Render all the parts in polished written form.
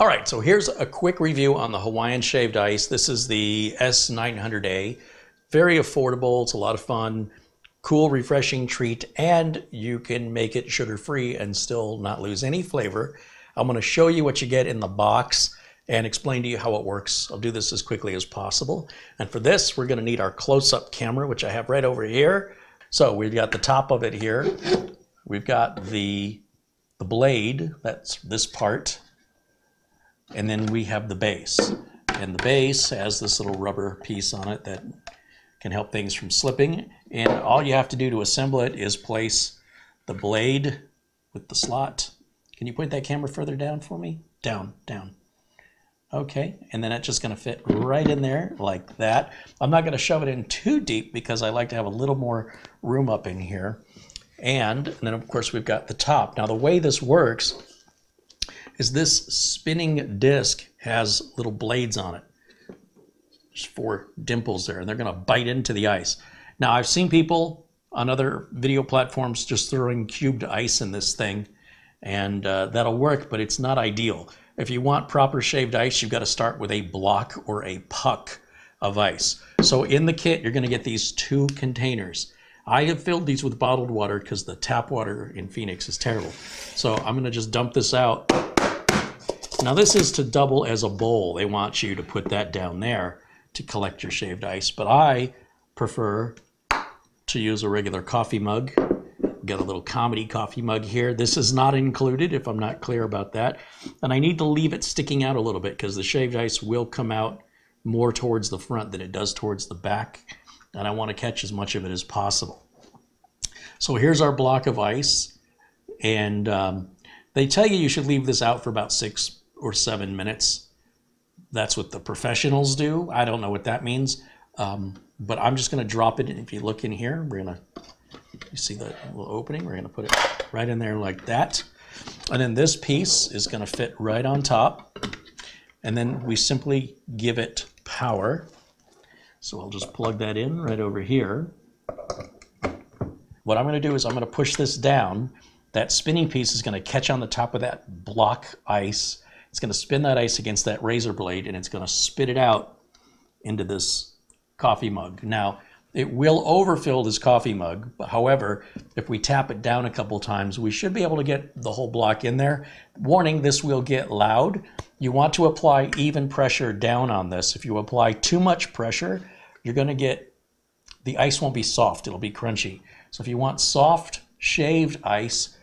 All right, so here's a quick review on the Hawaiian Shaved Ice. This is the S900A. Very affordable, it's a lot of fun, cool, refreshing treat, and you can make it sugar-free and still not lose any flavor. I'm gonna show you what you get in the box and explain to you how it works. I'll do this as quickly as possible. And for this, we're gonna need our close-up camera, which I have right over here. So we've got the top of it here. We've got the blade, that's this part. And then we have the base. And the base has this little rubber piece on it that can help things from slipping. And all you have to do to assemble it is place the blade with the slot. Can you point that camera further down for me? Down, down. Okay, and then it's just gonna fit right in there like that. I'm not gonna shove it in too deep because I like to have a little more room up in here. And then of course we've got the top. Now the way this works is this spinning disc has little blades on it. There's 4 dimples there, and they're gonna bite into the ice. Now I've seen people on other video platforms just throwing cubed ice in this thing, and that'll work, but it's not ideal. If you want proper shaved ice, you've gotta start with a block or a puck of ice. So in the kit, you're gonna get these 2 containers. I have filled these with bottled water because the tap water in Phoenix is terrible. So I'm gonna just dump this out. Now this is to double as a bowl. They want you to put that down there to collect your shaved ice, but I prefer to use a regular coffee mug. Got a little comedy coffee mug here. This is not included if I'm not clear about that. And I need to leave it sticking out a little bit because the shaved ice will come out more towards the front than it does towards the back. And I want to catch as much of it as possible. So here's our block of ice. And they tell you should leave this out for about 6 or 7 minutes. That's what the professionals do. I don't know what that means, but I'm just gonna drop it. If you look in here, you see that little opening? We're gonna put it right in there like that. And then this piece is gonna fit right on top. And then we simply give it power. So I'll just plug that in right over here. What I'm gonna do is I'm gonna push this down. That spinning piece is gonna catch on the top of that block ice. It's going to spin that ice against that razor blade, and it's going to spit it out into this coffee mug. Now, it will overfill this coffee mug. However, if we tap it down a couple times, we should be able to get the whole block in there. Warning, this will get loud. You want to apply even pressure down on this. If you apply too much pressure, you're going to get, the ice won't be soft, it'll be crunchy. So if you want soft, shaved ice,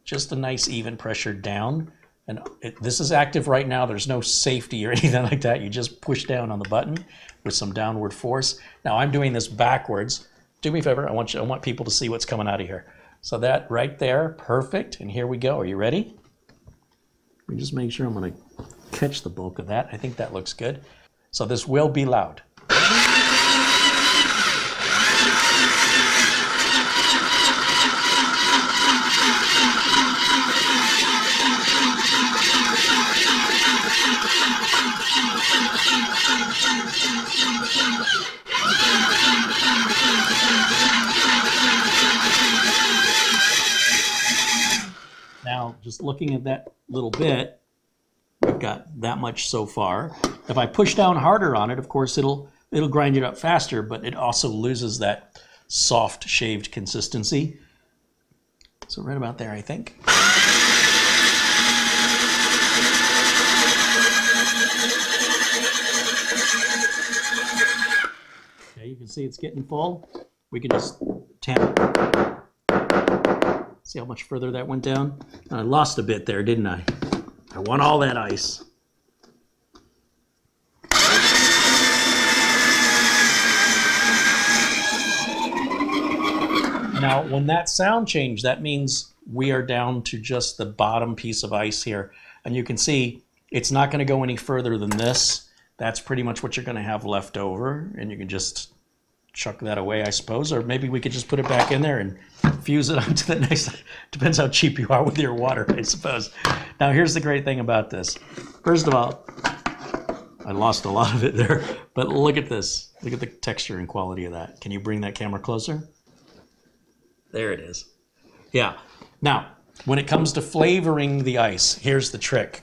just a nice even pressure down. And this is active right now. There's no safety or anything like that. You just push down on the button with some downward force. Now I'm doing this backwards. Do me a favor. I want people to see what's coming out of here. So that right there, perfect. And here we go. Are you ready? Let me just make sure I'm going to catch the bulk of that. I think that looks good. So this will be loud. Now, just looking at that little bit, we've got that much so far. If I push down harder on it, of course, it'll grind it up faster, but it also loses that soft shaved consistency. So right about there, I think. Okay, you can see it's getting full. We can just tap. See how much further that went down? I lost a bit there, didn't I? I want all that ice. Now, when that sound changed, that means we are down to just the bottom piece of ice here. And you can see it's not going to go any further than this. That's pretty much what you're going to have left over. And you can just chuck that away, I suppose. Or maybe we could just put it back in there and fuse it onto the next. Depends how cheap you are with your water, I suppose. Now, here's the great thing about this. First of all, I lost a lot of it there. But look at this. Look at the texture and quality of that. Can you bring that camera closer? There it is. Yeah. Now, when it comes to flavoring the ice, here's the trick.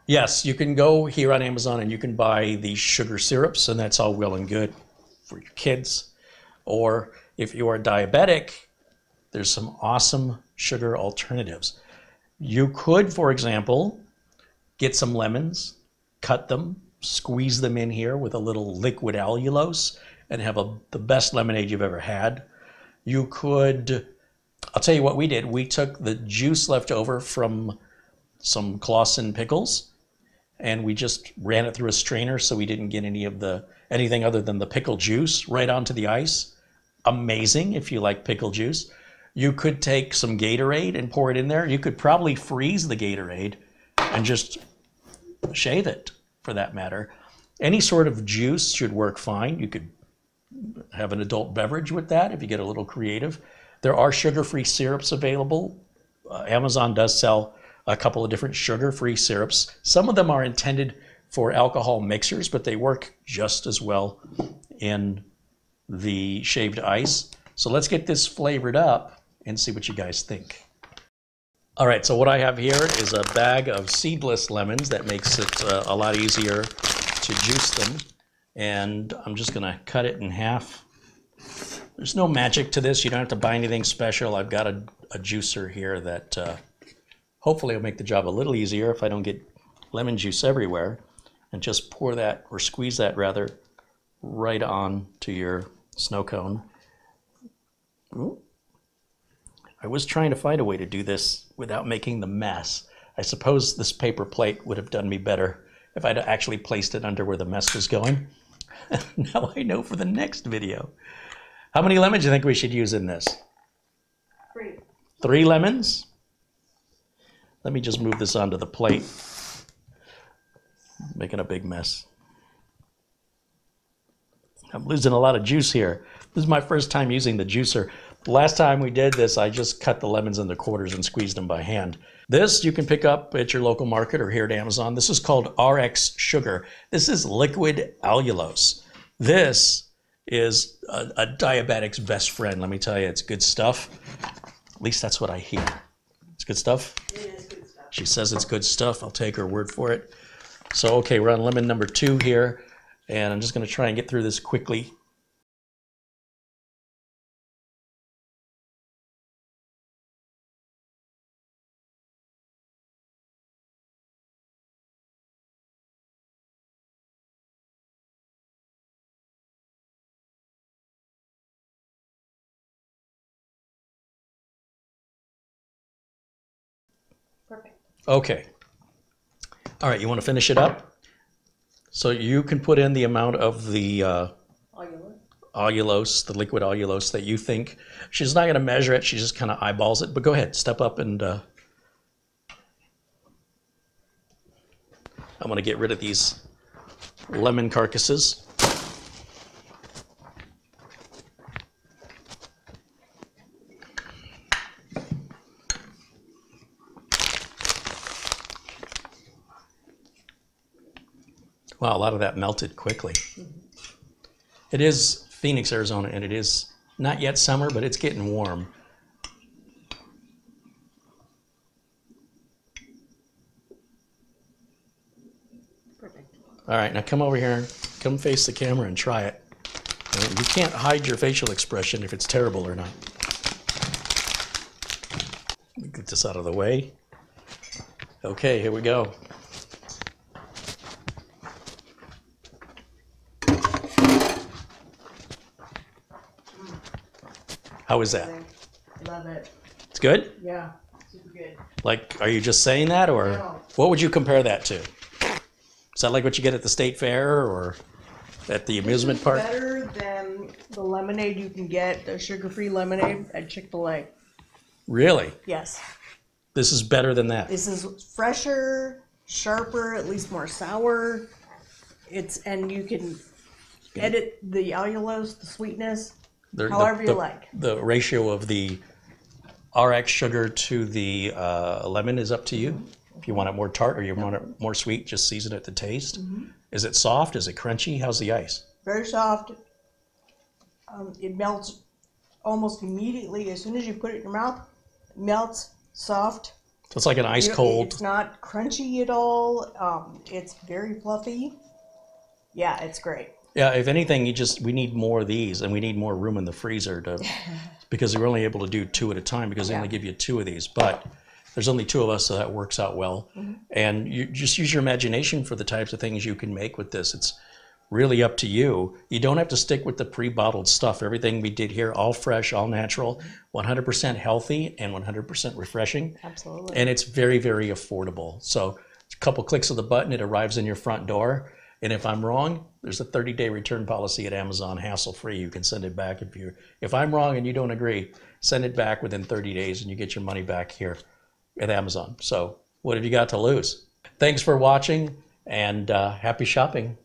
Yes, you can go here on Amazon and you can buy these sugar syrups, and that's all well and good for your kids. Or if you are diabetic, there's some awesome sugar alternatives. You could, for example, get some lemons, cut them, squeeze them in here with a little liquid allulose, and have the best lemonade you've ever had. You could, I'll tell you what we did. We took the juice left over from some Clausen pickles, and we just ran it through a strainer so we didn't get anything other than the pickle juice right onto the ice. Amazing if you like pickle juice. You could take some Gatorade and pour it in there. You could probably freeze the Gatorade and just shave it, for that matter. Any sort of juice should work fine. You could have an adult beverage with that if you get a little creative. There are sugar-free syrups available. Amazon does sell a couple of different sugar-free syrups. Some of them are intended for alcohol mixers, but they work just as well in the shaved ice. So let's get this flavored up and see what you guys think. All right, so what I have here is a bag of seedless lemons. That makes it a lot easier to juice them. And I'm just gonna cut it in half. There's no magic to this. You don't have to buy anything special. I've got a juicer here that hopefully will make the job a little easier if I don't get lemon juice everywhere. And just pour that, or squeeze that rather, right on to your snow cone. Ooh. I was trying to find a way to do this without making the mess. I suppose this paper plate would have done me better if I'd actually placed it under where the mess was going. Now I know for the next video. How many lemons do you think we should use in this? 3. 3 lemons? Let me just move this onto the plate. Making a big mess. I'm losing a lot of juice here. This is my first time using the juicer. The last time we did this, I just cut the lemons into quarters and squeezed them by hand. This you can pick up at your local market or here at Amazon. This is called RX Sugar. This is liquid allulose. This is a diabetic's best friend. Let me tell you, it's good stuff. At least that's what I hear. It's good stuff? It is good stuff. She says it's good stuff. I'll take her word for it. So, okay, we're on lemon number 2 here, and I'm just going to try and get through this quickly. Perfect. Okay. All right, you want to finish it up? So you can put in the amount of the allulose, the liquid allulose that you think. She's not going to measure it. She just kind of eyeballs it. But go ahead, step up and I'm going to get rid of these lemon carcasses. Wow, a lot of that melted quickly. It is Phoenix, Arizona, and it is not yet summer, but it's getting warm. Perfect. All right, now come over here, come face the camera and try it. And you can't hide your facial expression if it's terrible or not. Get this out of the way. Okay, here we go. How is that? Love it. It's good? Yeah, super good. Like, are you just saying that, or No. what would you compare that to? Is that like what you get at the state fair or at the amusement park? Better than the lemonade you can get, the sugar-free lemonade at Chick-fil-A. Really? Yes. This is better than that? This is fresher, sharper, at least more sour. And you can edit the allulose, the sweetness, however you like. The ratio of the RX sugar to the lemon is up to you. If you want it more tart or you want it more sweet, just season it to taste. Is it soft? Is it crunchy? How's the ice? Very soft. It melts almost immediately as soon as you put it in your mouth. It melts, soft, So it's like an ice cold. It's not crunchy at all. It's very fluffy. Yeah, it's great. Yeah, if anything, we need more of these, and we need more room in the freezer because we're only able to do 2 at a time because they only give you 2 of these. But there's only 2 of us, so that works out well. And you just use your imagination for the types of things you can make with this. It's really up to you. You don't have to stick with the pre-bottled stuff. Everything we did here, all fresh, all natural, 100% healthy, and 100% refreshing. Absolutely. And it's very, very affordable. So a couple clicks of the button, it arrives in your front door. And if I'm wrong, there's a 30-day return policy at Amazon, hassle-free. You can send it back if I'm wrong and you don't agree, send it back within 30 days and you get your money back here at Amazon. So what have you got to lose? Thanks for watching, and happy shopping.